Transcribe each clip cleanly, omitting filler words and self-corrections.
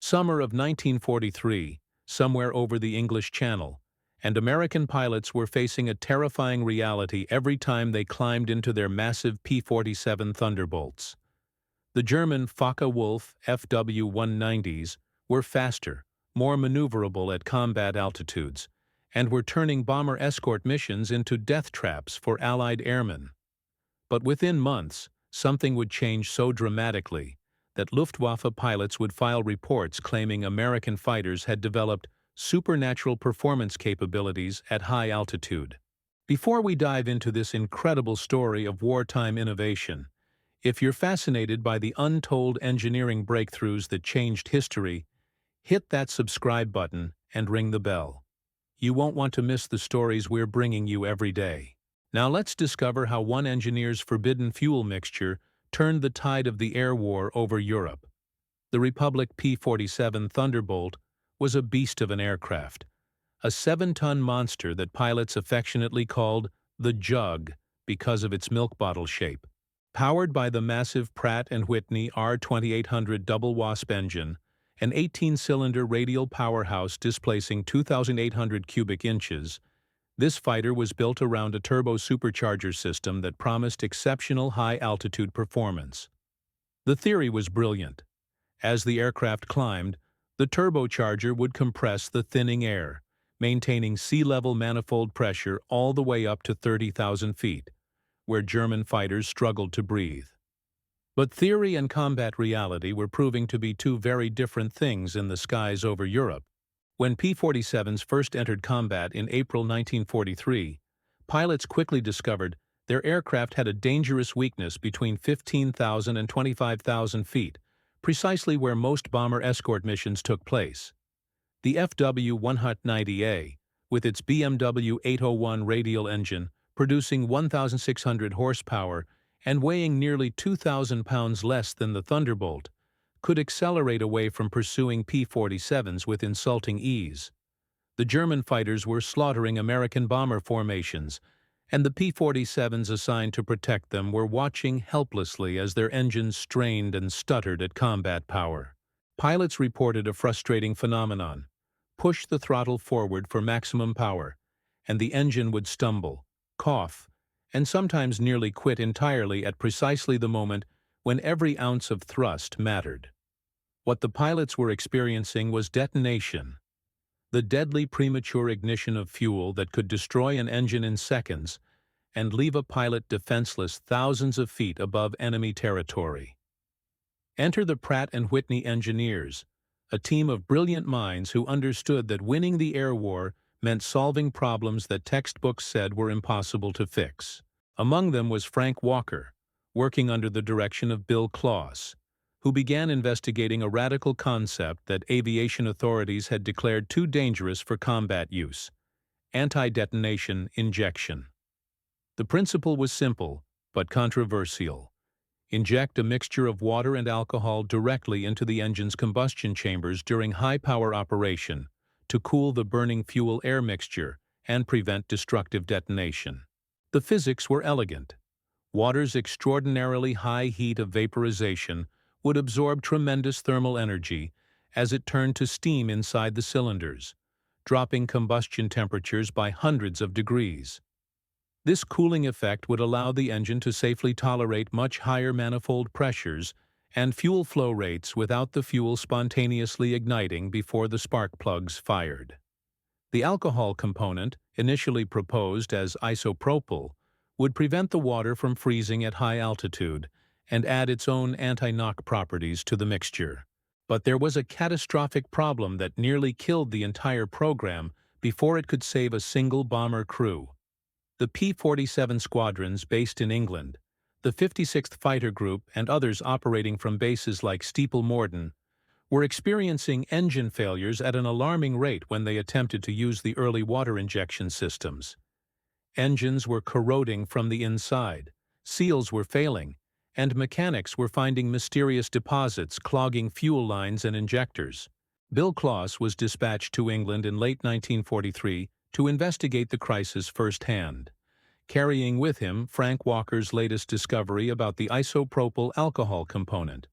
Summer of 1943, somewhere over the English Channel, and American pilots were facing a terrifying reality every time they climbed into their massive P-47 Thunderbolts. The German Focke-Wulf Fw 190s were faster, more maneuverable at combat altitudes, and were turning bomber escort missions into death traps for Allied airmen. But within months, something would change so dramatically that Luftwaffe pilots would file reports claiming American fighters had developed supernatural performance capabilities at high altitude. Before we dive into this incredible story of wartime innovation, if you're fascinated by the untold engineering breakthroughs that changed history, hit that subscribe button and ring the bell. You won't want to miss the stories we're bringing you every day. Now let's discover how one engineer's forbidden fuel mixture turned the tide of the air war over Europe. The Republic P-47 Thunderbolt was a beast of an aircraft, a 7-ton monster that pilots affectionately called the Jug because of its milk bottle shape. Powered by the massive Pratt Whitney R2800 double wasp engine, an 18-cylinder radial powerhouse displacing 2,800 cubic inches, this fighter was built around a turbo supercharger system that promised exceptional high-altitude performance. The theory was brilliant. As the aircraft climbed, the turbocharger would compress the thinning air, maintaining sea-level manifold pressure all the way up to 30,000 feet, where German fighters struggled to breathe. But theory and combat reality were proving to be two very different things in the skies over Europe. When P-47s first entered combat in April 1943, pilots quickly discovered their aircraft had a dangerous weakness between 15,000 and 25,000 feet, precisely where most bomber escort missions took place. The Fw 190A, with its BMW 801 radial engine, producing 1,600 horsepower and weighing nearly 2,000 pounds less than the Thunderbolt, could accelerate away from pursuing P-47s with insulting ease. The German fighters were slaughtering American bomber formations, and the P-47s assigned to protect them were watching helplessly as their engines strained and stuttered at combat power. Pilots reported a frustrating phenomenon. Push the throttle forward for maximum power, and the engine would stumble, cough, and sometimes nearly quit entirely at precisely the moment when every ounce of thrust mattered. What the pilots were experiencing was detonation, the deadly premature ignition of fuel that could destroy an engine in seconds and leave a pilot defenseless thousands of feet above enemy territory. Enter the Pratt & Whitney engineers, a team of brilliant minds who understood that winning the air war meant solving problems that textbooks said were impossible to fix. Among them was Frank Walker, working under the direction of Bill Claus, who began investigating a radical concept that aviation authorities had declared too dangerous for combat use: anti-detonation injection. The principle was simple, but controversial. Inject a mixture of water and alcohol directly into the engine's combustion chambers during high-power operation to cool the burning fuel-air mixture and prevent destructive detonation. The physics were elegant. Water's extraordinarily high heat of vaporization would absorb tremendous thermal energy as it turned to steam inside the cylinders, dropping combustion temperatures by hundreds of degrees. This cooling effect would allow the engine to safely tolerate much higher manifold pressures and fuel flow rates without the fuel spontaneously igniting before the spark plugs fired. The alcohol component, initially proposed as isopropyl, would prevent the water from freezing at high altitude and add its own anti-knock properties to the mixture. But there was a catastrophic problem that nearly killed the entire program before it could save a single bomber crew. The P-47 squadrons based in England, the 56th Fighter Group and others operating from bases like Steeple Morden, were experiencing engine failures at an alarming rate when they attempted to use the early water injection systems. Engines were corroding from the inside, seals were failing, and mechanics were finding mysterious deposits clogging fuel lines and injectors. Bill Claus was dispatched to England in late 1943 to investigate the crisis firsthand, carrying with him Frank Walker's latest discovery about the isopropyl alcohol component.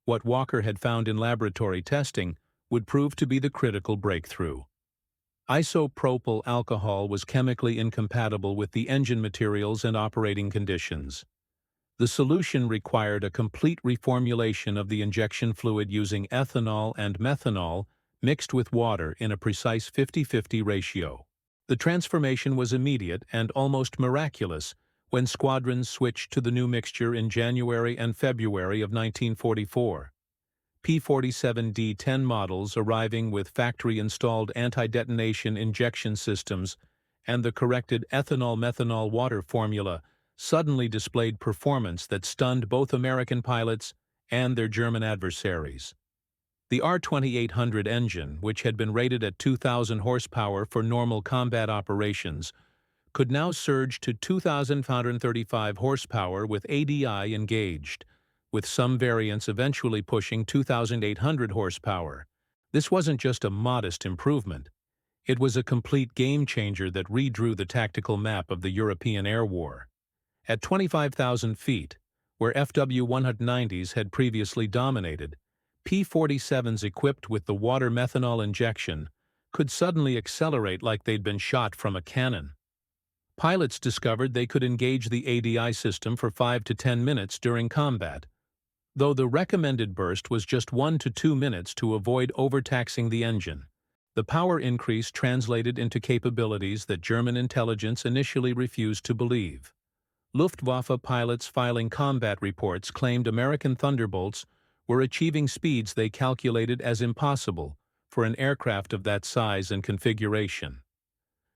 What Walker had found in laboratory testing would prove to be the critical breakthrough. Isopropyl alcohol was chemically incompatible with the engine materials and operating conditions. The solution required a complete reformulation of the injection fluid using ethanol and methanol mixed with water in a precise 50-50 ratio. The transformation was immediate and almost miraculous when squadrons switched to the new mixture in January and February of 1944. P-47 D-10 models arriving with factory-installed anti-detonation injection systems and the corrected ethanol-methanol water formula suddenly displayed performance that stunned both American pilots and their German adversaries. The R-2800 engine, which had been rated at 2,000 horsepower for normal combat operations, could now surge to 2,535 horsepower with ADI engaged, with some variants eventually pushing 2,800 horsepower. This wasn't just a modest improvement. It was a complete game-changer that redrew the tactical map of the European air war. At 25,000 feet, where FW-190s had previously dominated, P-47s equipped with the water methanol injection could suddenly accelerate like they'd been shot from a cannon. Pilots discovered they could engage the ADI system for 5 to 10 minutes during combat, though the recommended burst was just 1 to 2 minutes to avoid overtaxing the engine. The power increase translated into capabilities that German intelligence initially refused to believe. Luftwaffe pilots filing combat reports claimed American Thunderbolts were achieving speeds they calculated as impossible for an aircraft of that size and configuration.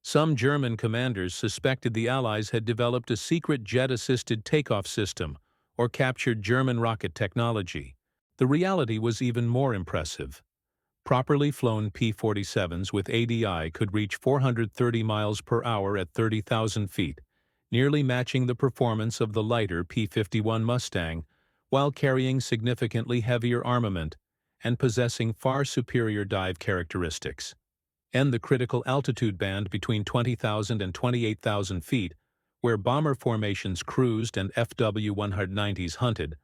Some German commanders suspected the Allies had developed a secret jet-assisted takeoff system or captured German rocket technology. The reality was even more impressive. Properly flown P-47s with ADI could reach 430 miles per hour at 30,000 feet, nearly matching the performance of the lighter P-51 Mustang, while carrying significantly heavier armament and possessing far superior dive characteristics. And the critical altitude band between 20,000 and 28,000 feet, where bomber formations cruised and FW-190s hunted,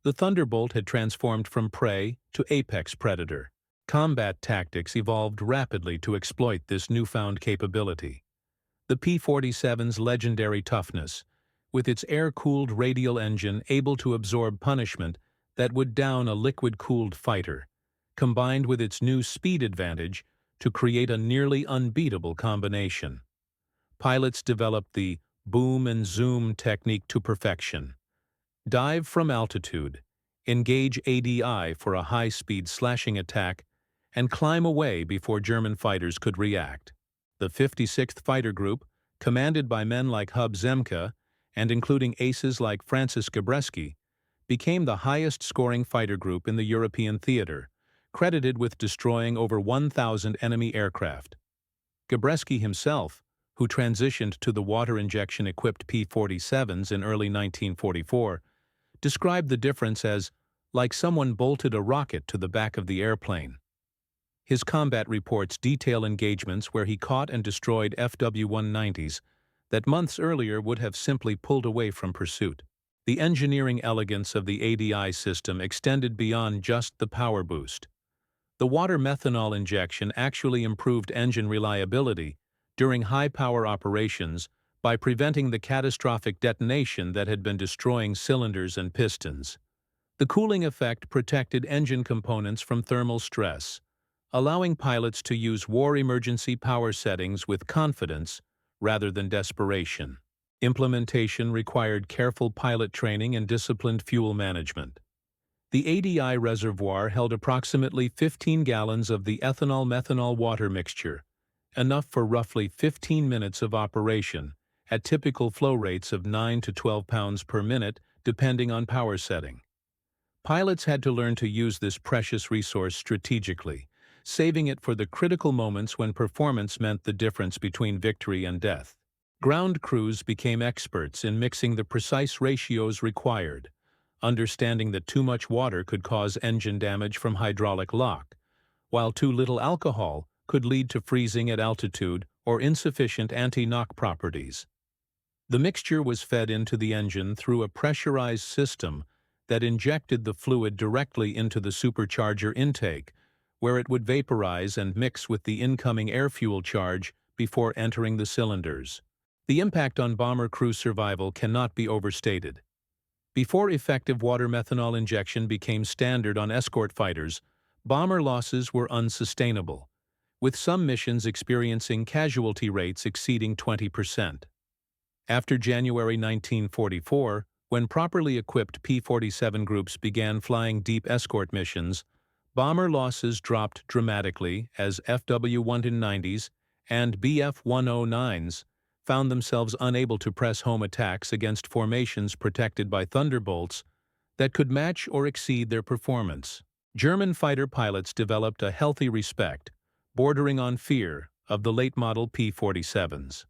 the Thunderbolt had transformed from prey to apex predator. Combat tactics evolved rapidly to exploit this newfound capability. The P-47's legendary toughness, with its air-cooled radial engine able to absorb punishment that would down a liquid-cooled fighter, combined with its new speed advantage to create a nearly unbeatable combination. Pilots developed the boom and zoom technique to perfection. Dive from altitude, engage ADI for a high-speed slashing attack, and climb away before German fighters could react. The 56th Fighter Group, commanded by men like Hub Zemke and including aces like Francis Gabreski, became the highest-scoring fighter group in the European theater, credited with destroying over 1,000 enemy aircraft. Gabreski himself, who transitioned to the water injection-equipped P-47s in early 1944, described the difference as like someone bolted a rocket to the back of the airplane. His combat reports detail engagements where he caught and destroyed FW-190s that months earlier would have simply pulled away from pursuit. The engineering elegance of the ADI system extended beyond just the power boost. The water methanol injection actually improved engine reliability during high-power operations by preventing the catastrophic detonation that had been destroying cylinders and pistons. The cooling effect protected engine components from thermal stress, allowing pilots to use war emergency power settings with confidence rather than desperation. Implementation required careful pilot training and disciplined fuel management. The ADI reservoir held approximately 15 gallons of the ethanol-methanol water mixture, enough for roughly 15 minutes of operation, at typical flow rates of 9 to 12 pounds per minute, depending on power setting. Pilots had to learn to use this precious resource strategically, saving it for the critical moments when performance meant the difference between victory and death. Ground crews became experts in mixing the precise ratios required, understanding that too much water could cause engine damage from hydraulic lock, while too little alcohol could lead to freezing at altitude or insufficient anti-knock properties. The mixture was fed into the engine through a pressurized system that injected the fluid directly into the supercharger intake, where it would vaporize and mix with the incoming air-fuel charge before entering the cylinders. The impact on bomber crew survival cannot be overstated. Before effective water methanol injection became standard on escort fighters, bomber losses were unsustainable, with some missions experiencing casualty rates exceeding 20%. After January 1944, when properly equipped P-47 groups began flying deep escort missions, bomber losses dropped dramatically as FW-190s and BF-109s found themselves unable to press home attacks against formations protected by Thunderbolts that could match or exceed their performance. German fighter pilots developed a healthy respect, bordering on fear, of the late-model P-47s.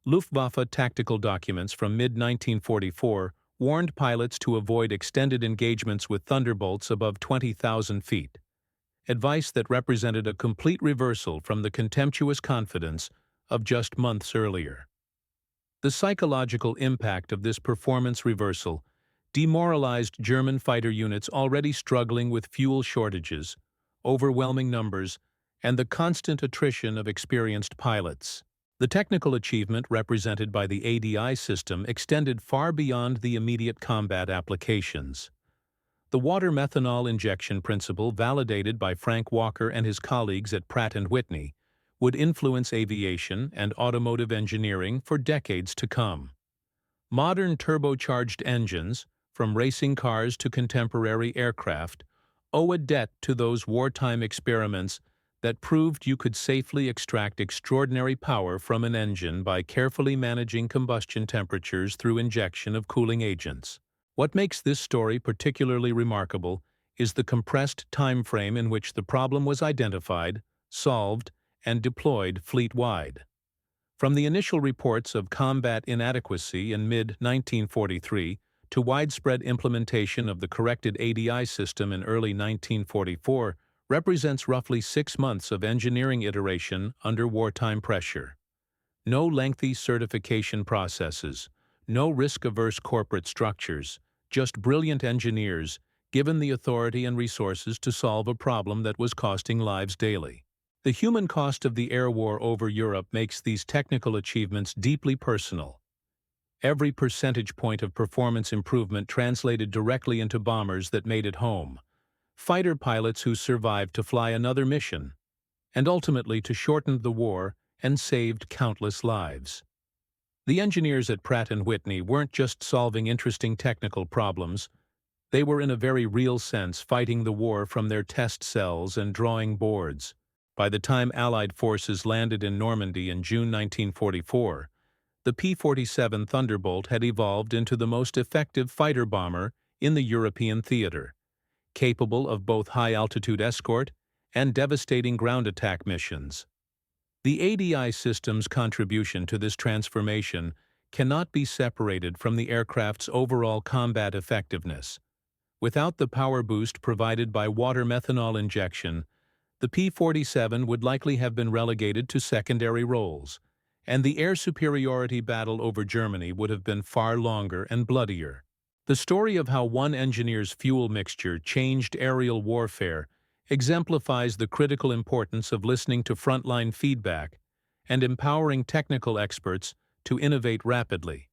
Luftwaffe tactical documents from mid-1944 warned pilots to avoid extended engagements with Thunderbolts above 20,000 feet, advice that represented a complete reversal from the contemptuous confidence of just months earlier. The psychological impact of this performance reversal demoralized German fighter units already struggling with fuel shortages, overwhelming numbers, and the constant attrition of experienced pilots. The technical achievement represented by the ADI system extended far beyond the immediate combat applications. The water methanol injection principle, validated by Frank Walker and his colleagues at Pratt Whitney, would influence aviation and automotive engineering for decades to come. Modern turbocharged engines, from racing cars to contemporary aircraft, owe a debt to those wartime experiments that proved you could safely extract extraordinary power from an engine by carefully managing combustion temperatures through injection of cooling agents. What makes this story particularly remarkable is the compressed time frame in which the problem was identified, solved, and deployed fleet-wide. From the initial reports of combat inadequacy in mid-1943 to widespread implementation of the corrected ADI system in early 1944, represents roughly 6 months of engineering iteration under wartime pressure. No lengthy certification processes, no risk-averse corporate structures, just brilliant engineers given the authority and resources to solve a problem that was costing lives daily. The human cost of the air war over Europe makes these technical achievements deeply personal. Every percentage point of performance improvement translated directly into bombers that made it home, fighter pilots who survived to fly another mission, and ultimately to shorten the war and saved countless lives. The engineers at Pratt & Whitney weren't just solving interesting technical problems, they were in a very real sense fighting the war from their test cells and drawing boards. By the time Allied forces landed in Normandy in June 1944, the P-47 Thunderbolt had evolved into the most effective fighter bomber in the European theater, capable of both high-altitude escort and devastating ground attack missions. The ADI system's contribution to this transformation cannot be separated from the aircraft's overall combat effectiveness. Without the power boost provided by water methanol injection, the P-47 would likely have been relegated to secondary roles, and the air superiority battle over Germany would have been far longer and bloodier. The story of how one engineer's fuel mixture changed aerial warfare exemplifies the critical importance of listening to frontline feedback and empowering technical experts to innovate rapidly.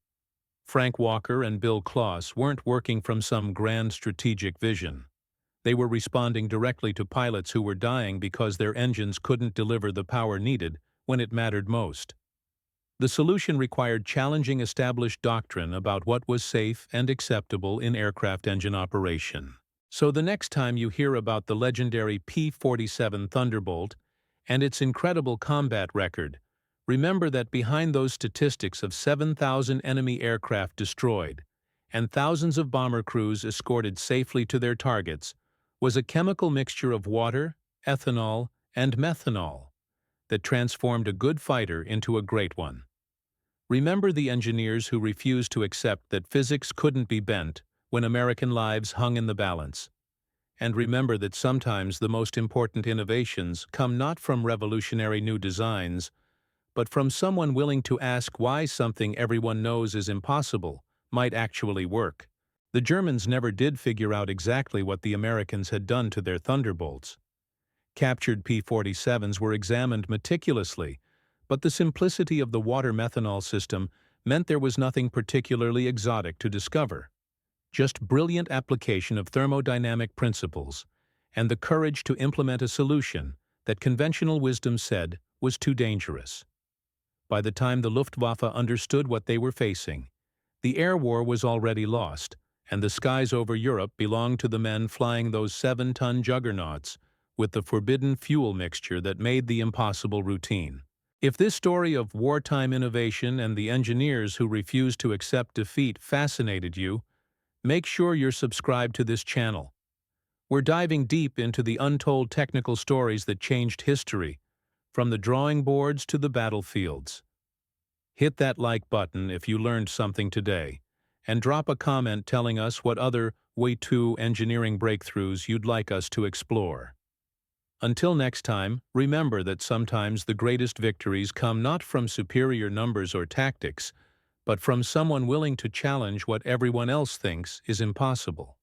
Frank Walker and Bill Klaus weren't working from some grand strategic vision. They were responding directly to pilots who were dying because their engines couldn't deliver the power needed when it mattered most. The solution required challenging established doctrine about what was safe and acceptable in aircraft engine operation. So the next time you hear about the legendary P-47 Thunderbolt and its incredible combat record, remember that behind those statistics of 7,000 enemy aircraft destroyed and thousands of bomber crews escorted safely to their targets was a chemical mixture of water, ethanol, and methanol that transformed a good fighter into a great one. Remember the engineers who refused to accept that physics couldn't be bent when American lives hung in the balance. And remember that sometimes the most important innovations come not from revolutionary new designs, but from someone willing to ask why something everyone knows is impossible might actually work. The Germans never did figure out exactly what the Americans had done to their Thunderbolts. Captured P-47s were examined meticulously, but the simplicity of the water methanol system meant there was nothing particularly exotic to discover. Just brilliant application of thermodynamic principles, and the courage to implement a solution that conventional wisdom said was too dangerous. By the time the Luftwaffe understood what they were facing, the air war was already lost, and the skies over Europe belonged to the men flying those 7-ton juggernauts with the forbidden fuel mixture that made the impossible routine. If this story of wartime innovation and the engineers who refused to accept defeat fascinated you, make sure you're subscribed to this channel. We're diving deep into the untold technical stories that changed history, from the drawing boards to the battlefields. Hit that like button if you learned something today, and drop a comment telling us what other Way 2 engineering breakthroughs you'd like us to explore. Until next time, remember that sometimes the greatest victories come not from superior numbers or tactics, but from someone willing to challenge what everyone else thinks is impossible.